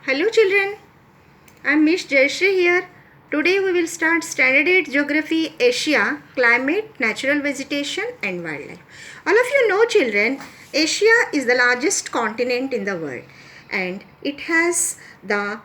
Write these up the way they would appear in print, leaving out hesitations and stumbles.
Hello children, I am Miss Jayashrer here. Today we will start Standard 8 Geography Asia, Climate, Natural Vegetation and Wildlife. All of you know children, Asia is the largest continent in the world and it has the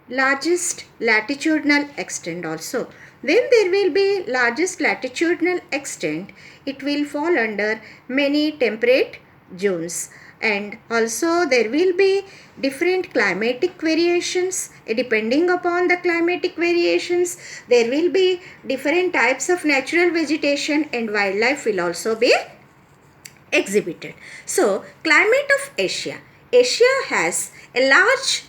largest latitudinal extent also. When there will be largest latitudinal extent, it will fall under many temperate zones, and also there will be different climatic variations. Depending upon the climatic variations, there will be different types of natural vegetation and wildlife will also be exhibited. So, climate of Asia. Asia has a large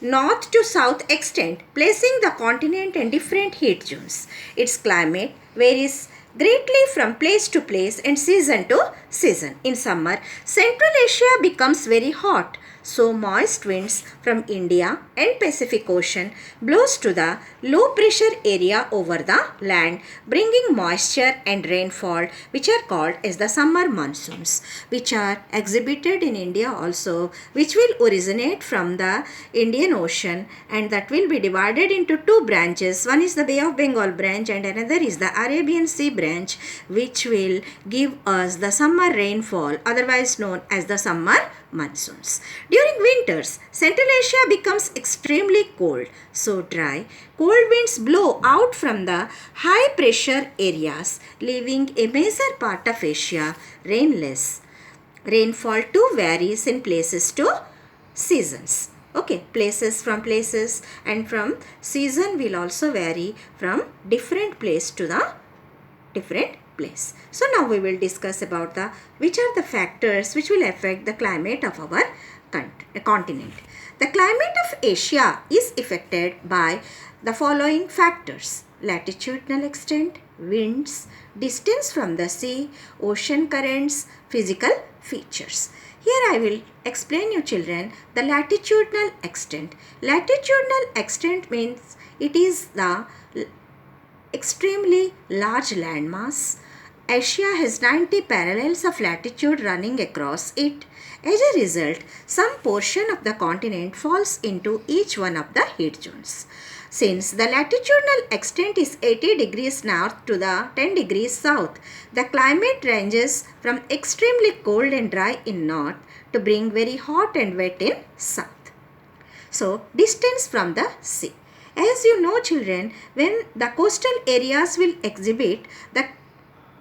north to south extent, placing the continent in different heat zones. Its climate varies greatly from place to place and season to season. In summer, Central Asia becomes very hot. So moist winds from India and Pacific Ocean blows to the low pressure area over the land, bringing moisture and rainfall, which are called as the summer monsoons, which are exhibited in India also, which will originate from the Indian Ocean, and that will be divided into two branches. One is the Bay of Bengal branch and another is the Arabian Sea branch, which will give us the summer rainfall, otherwise known as the summer monsoons. During winters, Central Asia becomes extremely cold, so dry. Cold winds blow out from the high pressure areas, leaving a major part of Asia rainless. Rainfall too varies in places to seasons. Okay, places and from season will also vary from different place to the different place. So now we will discuss about which are the factors which will affect the climate of our continent. The climate of Asia is affected by the following factors: latitudinal extent, winds, distance from the sea, ocean currents, physical features. Here I will explain you children the latitudinal extent. Latitudinal extent means it is the extremely large landmass. Asia has 90 parallels of latitude running across it. As a result, some portion of the continent falls into each one of the heat zones. Since the latitudinal extent is 80 degrees north to the 10 degrees south, the climate ranges from extremely cold and dry in north to being very hot and wet in south. So, distance from the sea. As you know children, when the coastal areas will exhibit the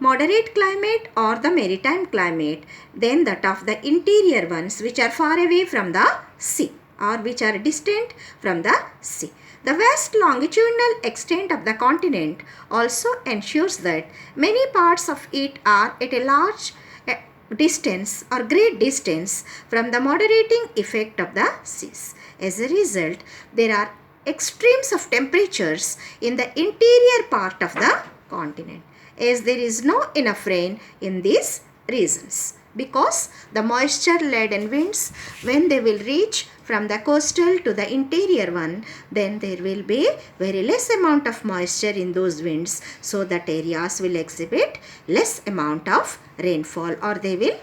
moderate climate or the maritime climate, then that of the interior ones which are far away from the sea or which are distant from the sea. The vast longitudinal extent of the continent also ensures that many parts of it are at a large distance or great distance from the moderating effect of the seas. As a result, there are extremes of temperatures in the interior part of the continent, as there is no enough rain in these regions, because the moisture laden winds, when they will reach from the coastal to the interior one, then there will be very less amount of moisture in those winds, so that areas will exhibit less amount of rainfall, or they will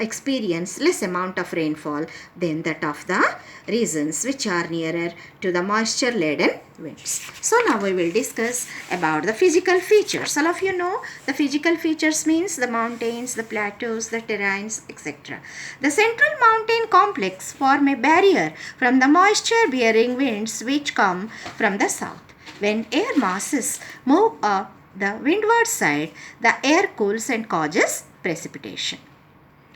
experience less amount of rainfall than that of the regions which are nearer to the moisture laden winds. So now we will discuss about the physical features. All of you know the physical features means the mountains, the plateaus, the terrains, etc. The central mountain complex form a barrier from the moisture bearing winds which come from the south. When air masses move up the windward side, the air cools and causes precipitation.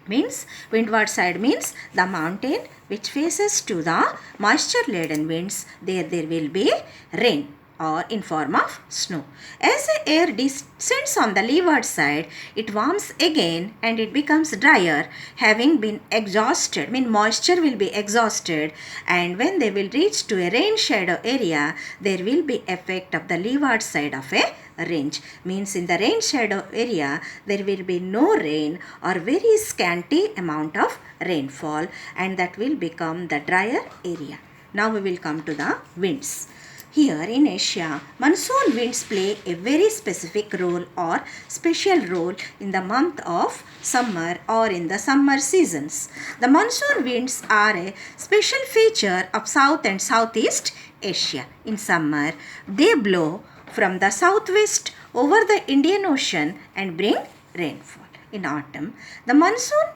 Means windward side means the mountain which faces to the moisture laden winds, there will be rain or in form of snow. As the air descends on the leeward side, it warms again and it becomes drier, having been exhausted, moisture will be exhausted, and when they will reach to a rain shadow area, there will be effect of the leeward side of a range. Means in the rain shadow area, there will be no rain or very scanty amount of rainfall, and that will become the drier area. Now we will come to the winds. Here in Asia, monsoon winds play a very specific role or special role in the month of summer or in the summer seasons. The monsoon winds are a special feature of South and Southeast Asia. In summer, they blow from the southwest over the Indian Ocean and bring rainfall. In autumn, the monsoon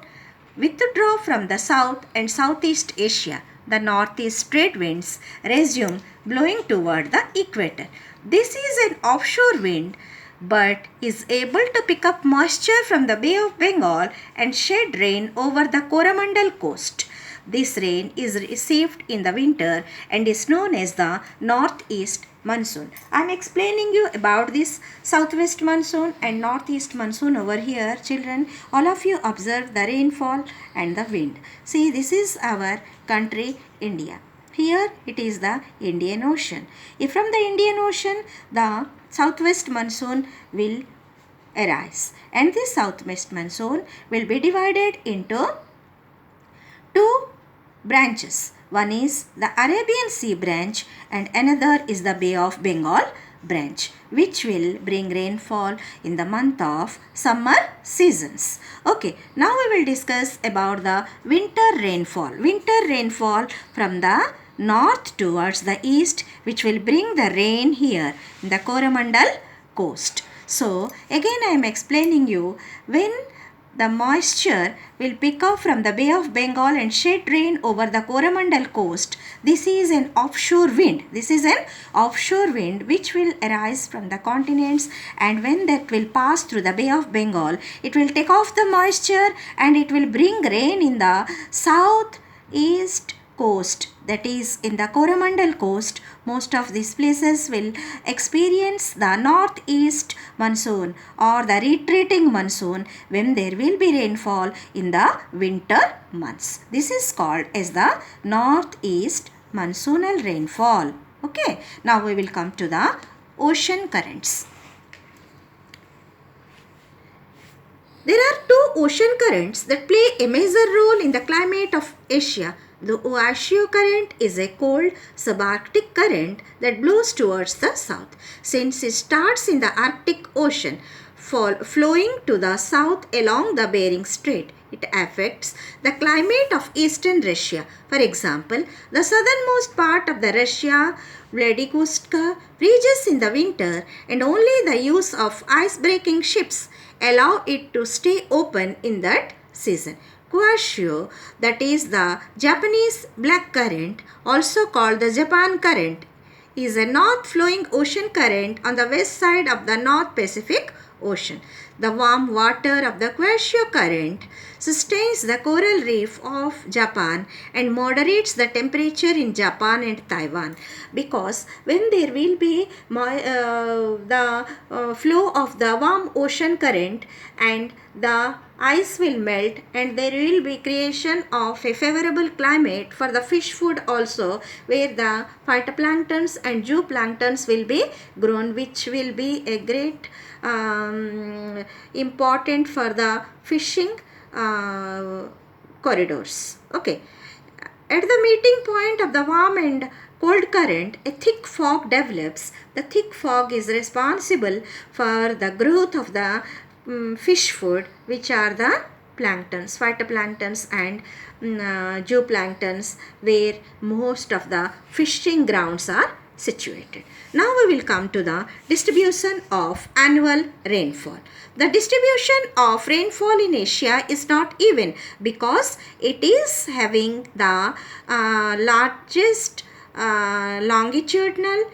withdraw from the South and Southeast Asia. The northeast trade winds resume blowing toward the equator. This is an offshore wind but is able to pick up moisture from the Bay of Bengal and shed rain over the Coromandel coast. This rain is received in the winter and is known as the northeast monsoon. I am explaining you about this southwest monsoon and northeast monsoon over here. Children, all of you observe the rainfall and the wind. See, this is our country India. Here it is the Indian Ocean. If from the Indian Ocean the southwest monsoon will arise, and this southwest monsoon will be divided into two branches. One is the Arabian Sea branch and another is the Bay of Bengal branch, which will bring rainfall in the month of summer seasons. Okay, now we will discuss about the winter rainfall. Winter rainfall from the north towards the east, which will bring the rain here in the Coromandel coast. So again I am explaining you, when the moisture will pick up from the Bay of Bengal and shed rain over the Coromandel coast. This is an offshore wind. This is an offshore wind which will arise from the continents, and when that will pass through the Bay of Bengal, it will take off the moisture and it will bring rain in the southeast coast, that is in the Coromandel coast. Most of these places will experience the northeast monsoon or the retreating monsoon when there will be rainfall in the winter months. This is called as the northeast monsoonal rainfall. Okay, now we will come to the ocean currents. There are two ocean currents that play a major role in the climate of Asia. The Jayashrer current is a cold subarctic current that blows towards the south. Since it starts in the Arctic Ocean, flowing to the south along the Bering Strait, it affects the climate of eastern Russia. For example, the southernmost part of the Russia, Vladivostok, freezes in the winter, and only the use of ice-breaking ships allow it to stay open in that season. Jayashrer, that is the Japanese black current, also called the Japan current, is a north-flowing ocean current on the west side of the North Pacific Ocean. The warm water of the Jayashrer current sustains the coral reef of Japan and moderates the temperature in Japan and Taiwan, because when there will be the flow of the warm ocean current and the ice will melt, and there will be creation of a favorable climate for the fish food also, where the phytoplanktons and zooplanktons will be grown, which will be a great important for the fishing corridors. Okay. At the meeting point of the warm and cold current, a thick fog develops. The thick fog is responsible for the growth of the fish food, which are the planktons, phytoplanktons and zooplanktons, where most of the fishing grounds are situated. Now we will come to the distribution of annual rainfall. The distribution of rainfall in Asia is not even, because it is having the largest longitudinal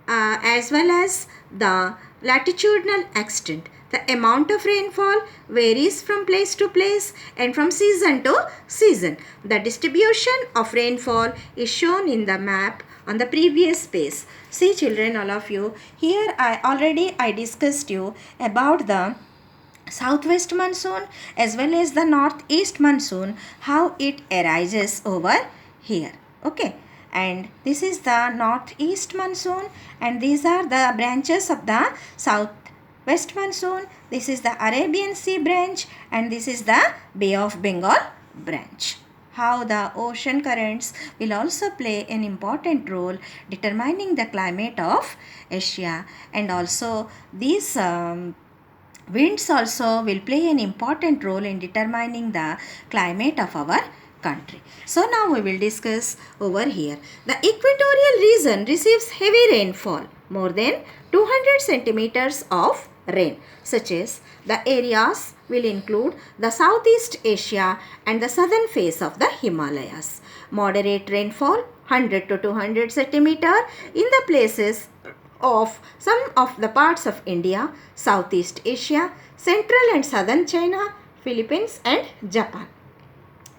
as well as the latitudinal extent. The amount of rainfall varies from place to place and from season to season. The distribution of rainfall is shown in the map on the previous page. See children, all of you, here I discussed you about the southwest monsoon as well as the northeast monsoon, how it arises over here. Okay, and this is the northeast monsoon, and these are the branches of the southwest monsoon. This is the Arabian Sea branch, and this is the Bay of Bengal branch. how the ocean currents will also play an important role determining the climate of Asia, and also these winds also will play an important role in determining the climate of our country. So now we will discuss over here. The equatorial region receives heavy rainfall, more than 200 centimeters of rain, such as the areas will include the Southeast Asia and the southern face of the Himalayas. Moderate rainfall 100 to 200 centimeter in the places of some of the parts of India, Southeast Asia, Central and Southern China, Philippines and Japan.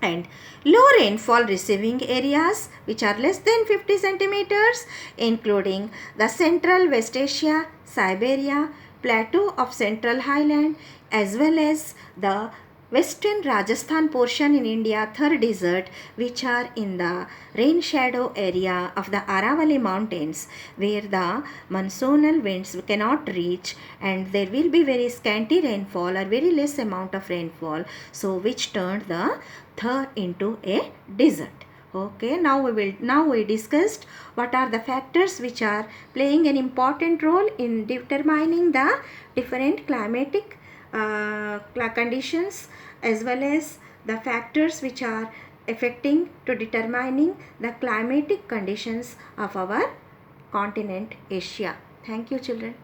And low rainfall receiving areas which are less than 50 centimeters, including the Central West Asia, Siberia, plateau of Central Highland, as well as the western Rajasthan portion in India, Thar desert, which are in the rain shadow area of the Aravalli mountains, where the monsoonal winds cannot reach, and there will be very scanty rainfall or very less amount of rainfall, so which turned the Thar into a desert. Okay, now we discussed what are the factors which are playing an important role in determining the different climatic conditions, as well as the factors which are affecting to determining the climatic conditions of our continent Asia. Thank you, children.